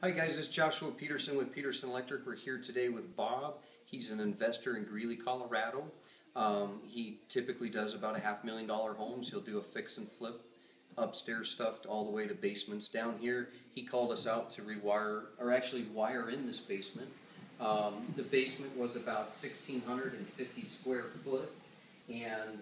Hi guys, this is Joshua Peterson with Peterson Electric. We're here today with Bob. He's an investor in Greeley, Colorado. He typically does about $500,000 homes. He'll do a fix and flip, upstairs stuff all the way to basements. Down here, he called us out to rewire, or actually wire in this basement. The basement was about 1,650 square foot and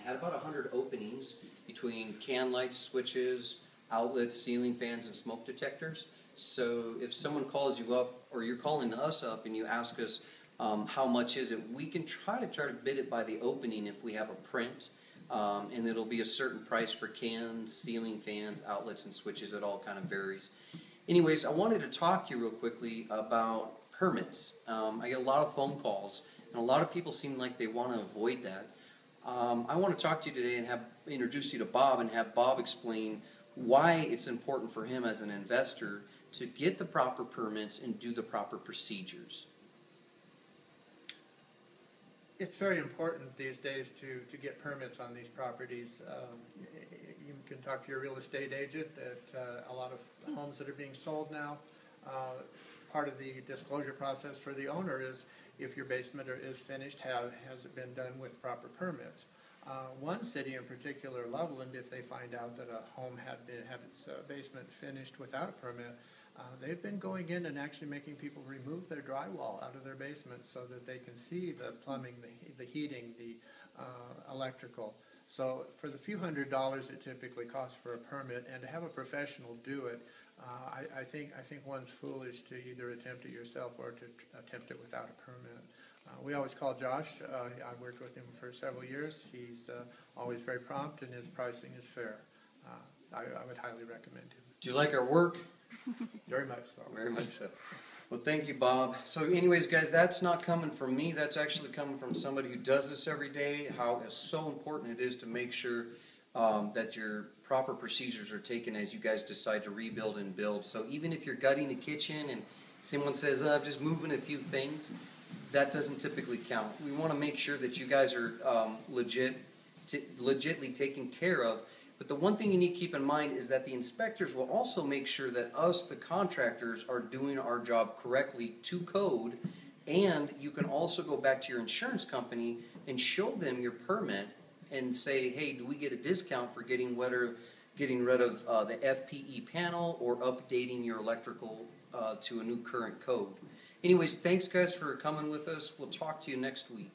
had about 100 openings between can lights, switches, outlets, ceiling fans, and smoke detectors. So if someone calls you up, or you're calling us up and you ask us how much is it, we can try to bid it by the opening if we have a print, and it'll be a certain price for cans, ceiling fans, outlets, and switches. It all kind of varies. Anyways, I wanted to talk to you real quickly about permits. I get a lot of phone calls, and a lot of people seem like they want to avoid that. I want to talk to you today and introduce you to Bob and have Bob explain why it's important for him as an investor to get the proper permits and do the proper procedures. It's very important these days to get permits on these properties. You can talk to your real estate agent that a lot of homes that are being sold now, part of the disclosure process for the owner is if your basement is finished, has it been done with proper permits. One city in particular, Loveland, if they find out that a home had its basement finished without a permit, they've been going in and actually making people remove their drywall out of their basement so that they can see the plumbing, the heating, the electrical. So for the few $100s it typically costs for a permit, and to have a professional do it, I think one's foolish to either attempt it yourself or to attempt it without a permit. We always call Josh. I've worked with him for several years. He's always very prompt, and his pricing is fair. I would highly recommend him. Do you like our work? Very much so. Very much so. Well, thank you, Bob. So anyways, guys, that's not coming from me. That's actually coming from somebody who does this every day, how so important it is to make sure that your proper procedures are taken as you guys decide to rebuild and build. So even if you're gutting the kitchen and someone says, I'm just moving a few things, that doesn't typically count. We want to make sure that you guys are legitimately taken care of. But the one thing you need to keep in mind is that the inspectors will also make sure that us, the contractors, are doing our job correctly to code. And you can also go back to your insurance company and show them your permit and say, hey, do we get a discount for getting rid of the FPE panel or updating your electrical to a new current code? Anyways, thanks guys for coming with us. We'll talk to you next week.